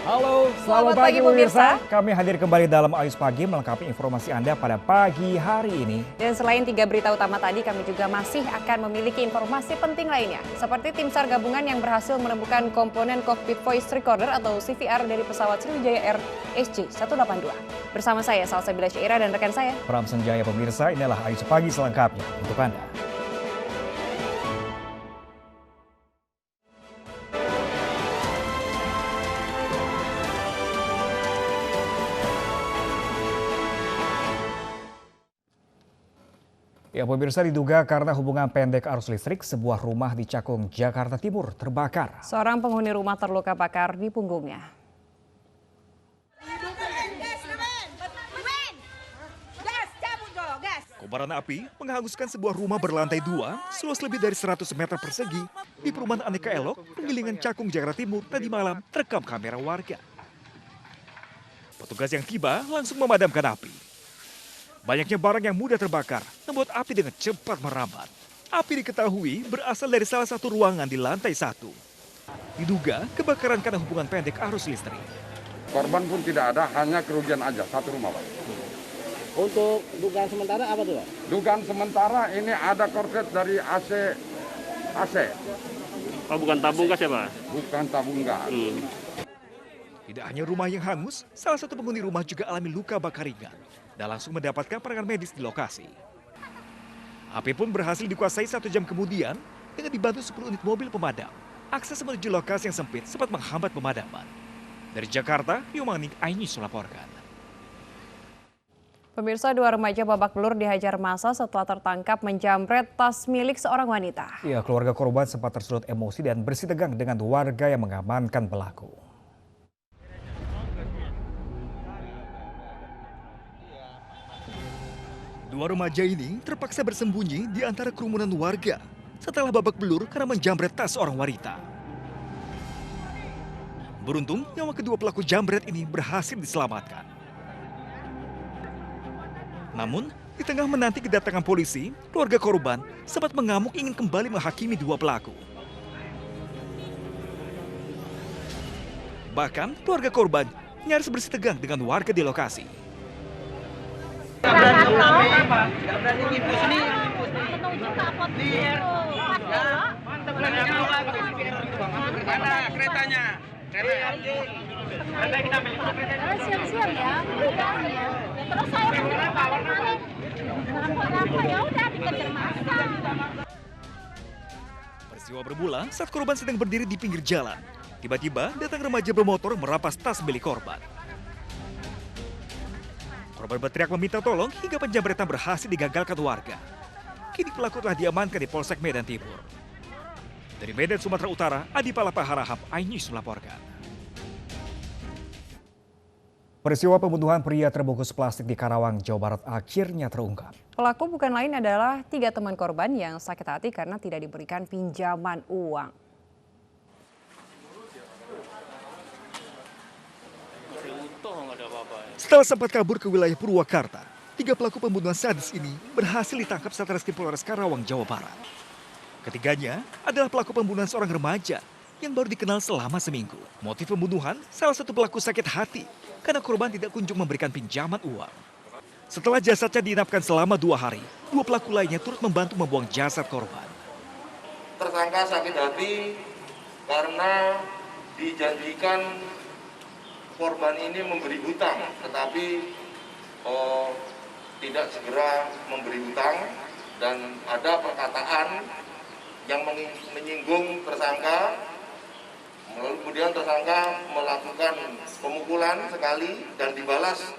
Halo, selamat pagi pemirsa. Kami hadir kembali dalam Ayus Pagi melengkapi informasi Anda pada pagi hari ini. Dan selain 3 berita utama tadi, kami juga masih akan memiliki informasi penting lainnya. Seperti tim SAR gabungan yang berhasil menemukan komponen cockpit voice recorder atau CVR dari pesawat Sriwijaya Air SJ182. Bersama saya, Salsabila Syaira dan rekan saya, Pram Senjaya pemirsa, inilah Ayus Pagi selengkapnya untuk Anda. Ya pemirsa, diduga karena hubungan pendek arus listrik, sebuah rumah di Cakung, Jakarta Timur terbakar. Seorang penghuni rumah terluka bakar di punggungnya. Kobaran api menghanguskan sebuah rumah berlantai 2, seluas lebih dari 100 meter persegi di perumahan Aneka Elok, Penggilingan Cakung, Jakarta Timur tadi malam terekam kamera warga. Petugas yang tiba langsung memadamkan api. Banyaknya barang yang mudah terbakar membuat api dengan cepat merambat. Api diketahui berasal dari salah satu ruangan di lantai 1. Diduga kebakaran karena hubungan pendek arus listrik. Korban pun tidak ada, hanya kerugian aja, satu rumah Pak. Untuk dugaan sementara apa tuh Pak? Dugaan sementara ini ada korslet dari AC. Oh bukan tabung gas ya Pak? Bukan tabung gas. Tidak hanya rumah yang hangus, salah satu penghuni rumah juga alami luka bakar ringan dan langsung mendapatkan penanganan medis di lokasi. Api pun berhasil dikuasai 1 jam kemudian dengan dibantu 10 unit mobil pemadam. Akses menuju lokasi yang sempit sempat menghambat pemadaman. Dari Jakarta, Yomanik Ainus melaporkan. Pemirsa, 2 remaja babak belur dihajar massa setelah tertangkap menjamret tas milik seorang wanita. Ya, keluarga korban sempat tersulut emosi dan bersitegang dengan warga yang mengamankan pelaku. Dua remaja ini terpaksa bersembunyi di antara kerumunan warga setelah babak belur karena menjamret tas seorang wanita. Beruntung, nyawa kedua pelaku jambret ini berhasil diselamatkan. Namun, di tengah menanti kedatangan polisi, keluarga korban sempat mengamuk ingin kembali menghakimi dua pelaku. Bahkan, keluarga korban nyaris bersitegang dengan warga di lokasi. Siap-siap ya, terus saya kan rampok ya udah dikejar massa. Peristiwa bermula saat korban sedang berdiri di pinggir jalan. Tiba-tiba datang remaja bermotor merampas tas milik korban. Korban berteriak meminta tolong hingga penjamretan berhasil digagalkan warga. Kini pelaku telah diamankan di Polsek Medan Timur. Dari Medan, Sumatera Utara, Adi Palapa Harahap, Ainus melaporkan. Peristiwa pembunuhan pria terbungkus plastik di Karawang, Jawa Barat akhirnya terungkap. Pelaku bukan lain adalah 3 teman korban yang sakit hati karena tidak diberikan pinjaman uang. Setelah sempat kabur ke wilayah Purwakarta, 3 pelaku pembunuhan sadis ini berhasil ditangkap Satreskrim Polres Karawang, Jawa Barat. Ketiganya adalah pelaku pembunuhan seorang remaja yang baru dikenal selama seminggu. Motif pembunuhan, salah satu pelaku sakit hati karena korban tidak kunjung memberikan pinjaman uang. Setelah jasadnya diinapkan selama 2 hari, 2 pelaku lainnya turut membantu membuang jasad korban. Tersangka sakit hati karena dijanjikan korban ini memberi hutang, tetapi tidak segera memberi hutang dan ada perkataan yang menyinggung tersangka. Kemudian tersangka melakukan pemukulan sekali dan dibalas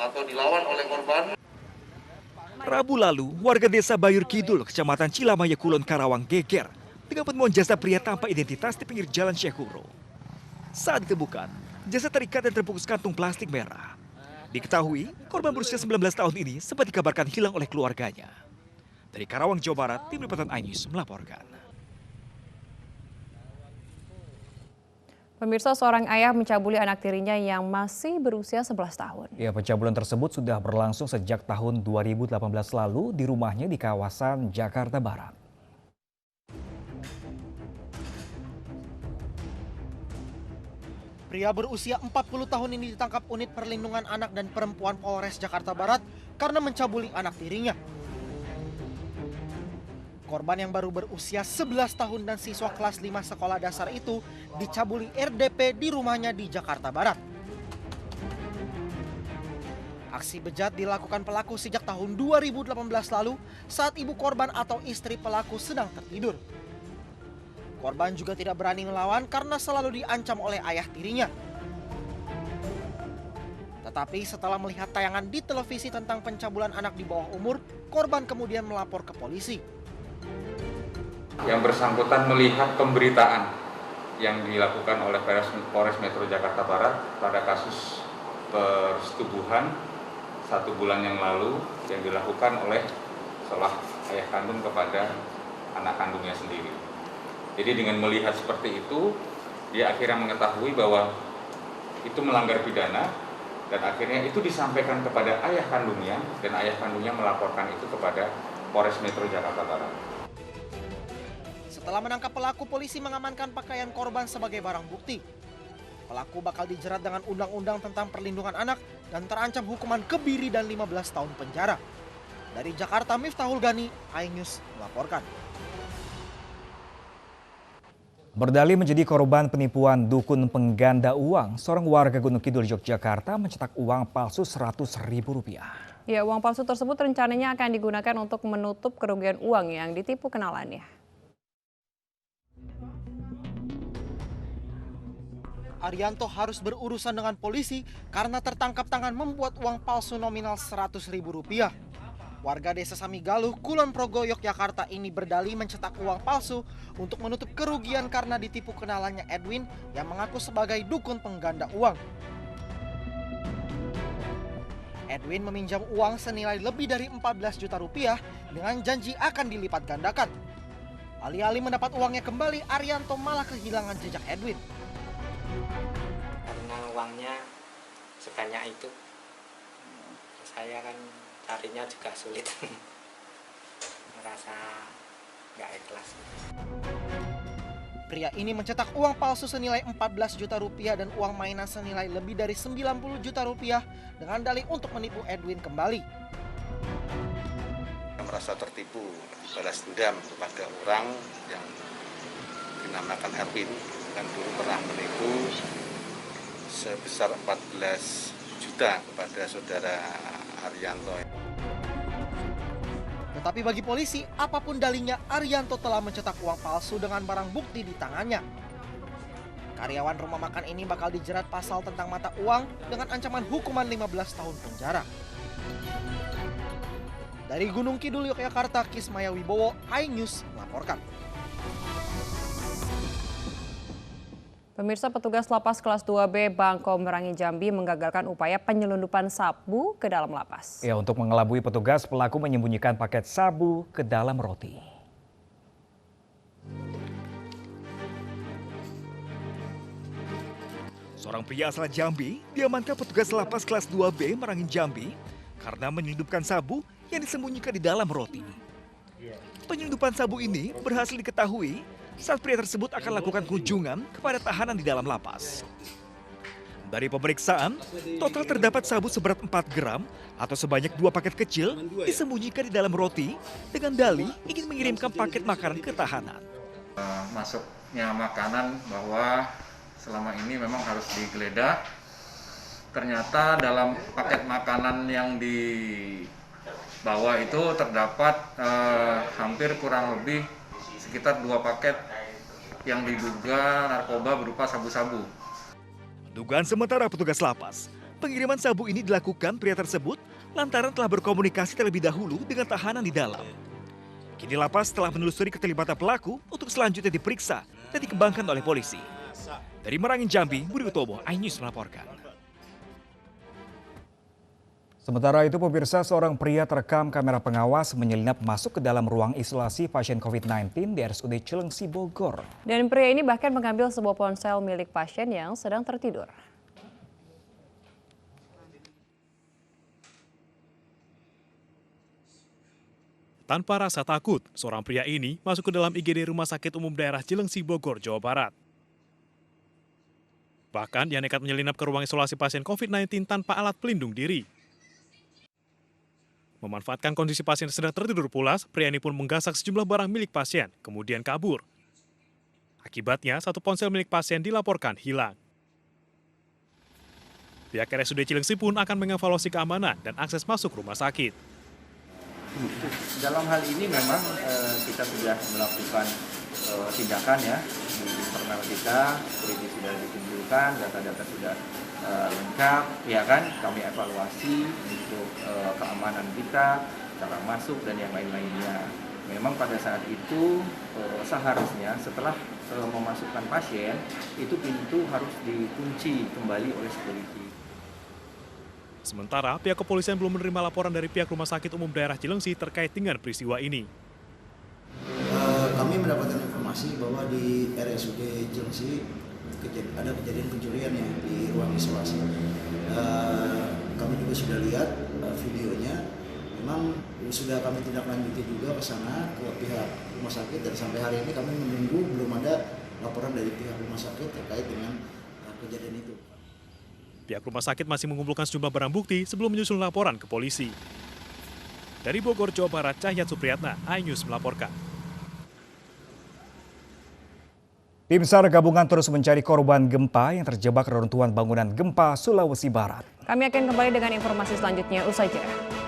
atau dilawan oleh korban. Rabu lalu, warga desa Bayur Kidul, Kecamatan Cilamaya, Kulon, Karawang geger dengan penemuan jasad pria tanpa identitas di pinggir jalan Syekh Kuro. Saat ditemukan, jasad terikat dan terbungkus kantung plastik merah. Diketahui, korban berusia 19 tahun ini sempat dikabarkan hilang oleh keluarganya. Dari Karawang, Jawa Barat, Tim Liputan Ainus melaporkan. Pemirsa, seorang ayah mencabuli anak tirinya yang masih berusia 11 tahun. Ya, pencabulan tersebut sudah berlangsung sejak tahun 2018 lalu di rumahnya di kawasan Jakarta Barat. Pria berusia 40 tahun ini ditangkap unit perlindungan anak dan perempuan Polres Jakarta Barat karena mencabuli anak tirinya. Korban yang baru berusia 11 tahun dan siswa kelas 5 sekolah dasar itu dicabuli RDP di rumahnya di Jakarta Barat. Aksi bejat dilakukan pelaku sejak tahun 2018 lalu saat ibu korban atau istri pelaku sedang tertidur. Korban juga tidak berani melawan karena selalu diancam oleh ayah tirinya. Tetapi setelah melihat tayangan di televisi tentang pencabulan anak di bawah umur, korban kemudian melapor ke polisi. Yang bersangkutan melihat pemberitaan yang dilakukan oleh Polres Metro Jakarta Barat pada kasus persetubuhan 1 bulan yang lalu yang dilakukan oleh seorang ayah kandung kepada anak kandungnya sendiri. Jadi dengan melihat seperti itu, dia akhirnya mengetahui bahwa itu melanggar pidana dan akhirnya itu disampaikan kepada ayah kandungnya dan ayah kandungnya melaporkan itu kepada Polres Metro Jakarta Barat. Setelah menangkap pelaku, polisi mengamankan pakaian korban sebagai barang bukti. Pelaku bakal dijerat dengan Undang-Undang tentang Perlindungan Anak dan terancam hukuman kebiri dan 15 tahun penjara. Dari Jakarta, Miftahul Gani, iNews melaporkan. Berdalih menjadi korban penipuan dukun pengganda uang, seorang warga Gunung Kidul, Yogyakarta mencetak uang palsu Rp100.000. Ya, uang palsu tersebut rencananya akan digunakan untuk menutup kerugian uang yang ditipu kenalannya. Arianto harus berurusan dengan polisi karena tertangkap tangan membuat uang palsu nominal Rp100.000. Warga desa Samigaluh, Kulon Progo, Yogyakarta ini berdalih mencetak uang palsu untuk menutup kerugian karena ditipu kenalannya Edwin yang mengaku sebagai dukun pengganda uang. Edwin meminjam uang senilai lebih dari 14 juta rupiah dengan janji akan dilipat gandakan. Alih-alih mendapat uangnya kembali, Arianto malah kehilangan jejak Edwin. Karena uangnya sebanyak itu, saya kan carinya juga sulit, merasa nggak ikhlas. Pria ini mencetak uang palsu senilai 14 juta rupiah dan uang mainan senilai lebih dari 90 juta rupiah dengan dalih untuk menipu Edwin kembali. Merasa tertipu, balas dendam kepada orang yang dinamakan Erwin dan dulu pernah menipu sebesar 14 juta kepada saudara Arianto. Tetapi bagi polisi, apapun dalihnya, Arianto telah mencetak uang palsu dengan barang bukti di tangannya. Karyawan rumah makan ini bakal dijerat pasal tentang mata uang dengan ancaman hukuman 15 tahun penjara. Dari Gunung Kidul, Yogyakarta, Kismaya Wibowo, iNews melaporkan. Pemirsa, petugas lapas kelas 2B Bangko Merangi Jambi menggagalkan upaya penyelundupan sabu ke dalam lapas. Ya, untuk mengelabui petugas, pelaku menyembunyikan paket sabu ke dalam roti. Seorang pria asal Jambi diamankan petugas lapas kelas 2B Merangin Jambi karena menyelundupkan sabu yang disembunyikan di dalam roti. Penyelundupan sabu ini berhasil diketahui saat pria tersebut akan lakukan kunjungan kepada tahanan di dalam lapas. Dari pemeriksaan, total terdapat sabu seberat 4 gram atau sebanyak 2 paket kecil disembunyikan di dalam roti dengan dalih ingin mengirimkan paket makanan ke tahanan. Masuknya makanan bahwa selama ini memang harus digeledah. Ternyata dalam paket makanan yang dibawa itu terdapat hampir kurang lebih sekitar 2 paket yang diduga narkoba berupa sabu-sabu. Dugaan sementara petugas lapas, pengiriman sabu ini dilakukan pria tersebut lantaran telah berkomunikasi terlebih dahulu dengan tahanan di dalam. Kini lapas telah menelusuri keterlibatan pelaku untuk selanjutnya diperiksa dan dikembangkan oleh polisi. Dari Merangin Jambi, Budi Utomo, iNews melaporkan. Sementara itu, pemirsa, seorang pria terekam kamera pengawas menyelinap masuk ke dalam ruang isolasi pasien COVID-19 di RSUD Cilengsi, Bogor. Dan pria ini bahkan mengambil sebuah ponsel milik pasien yang sedang tertidur. Tanpa rasa takut, seorang pria ini masuk ke dalam IGD Rumah Sakit Umum Daerah Cilengsi, Bogor, Jawa Barat. Bahkan dia nekat menyelinap ke ruang isolasi pasien COVID-19 tanpa alat pelindung diri. Memanfaatkan kondisi pasien sedang tertidur pulas, pria ini pun menggasak sejumlah barang milik pasien, kemudian kabur. Akibatnya, satu ponsel milik pasien dilaporkan hilang. Pihak RSUD Cilengsi pun akan mengevaluasi keamanan dan akses masuk rumah sakit. Dalam hal ini memang kita sudah melakukan tindakan ya di internal kita, security sudah dikumpulkan, data-data sudah lengkap, ya kan? Kami evaluasi untuk keamanan kita, cara masuk dan yang lain-lainnya. Memang pada saat itu seharusnya setelah memasukkan pasien itu pintu harus dikunci kembali oleh security. Sementara, pihak kepolisian belum menerima laporan dari pihak Rumah Sakit Umum Daerah Cilengsi terkait dengan peristiwa ini. Kami mendapatkan informasi bahwa di RSUD Cilengsi ada kejadian pencurian ya di ruang isolasi. Kami juga sudah lihat videonya. Memang sudah kami tindak lanjuti juga ke sana ke pihak rumah sakit dan sampai hari ini kami menunggu belum ada laporan dari pihak rumah sakit terkait dengan kejadian itu. Pihak rumah sakit masih mengumpulkan sejumlah barang bukti sebelum menyusun laporan ke polisi. Dari Bogor, Jawa Barat, Cahyat Supriyatna, iNews melaporkan. Tim SAR gabungan terus mencari korban gempa yang terjebak reruntuhan bangunan gempa Sulawesi Barat. Kami akan kembali dengan informasi selanjutnya usai jeda.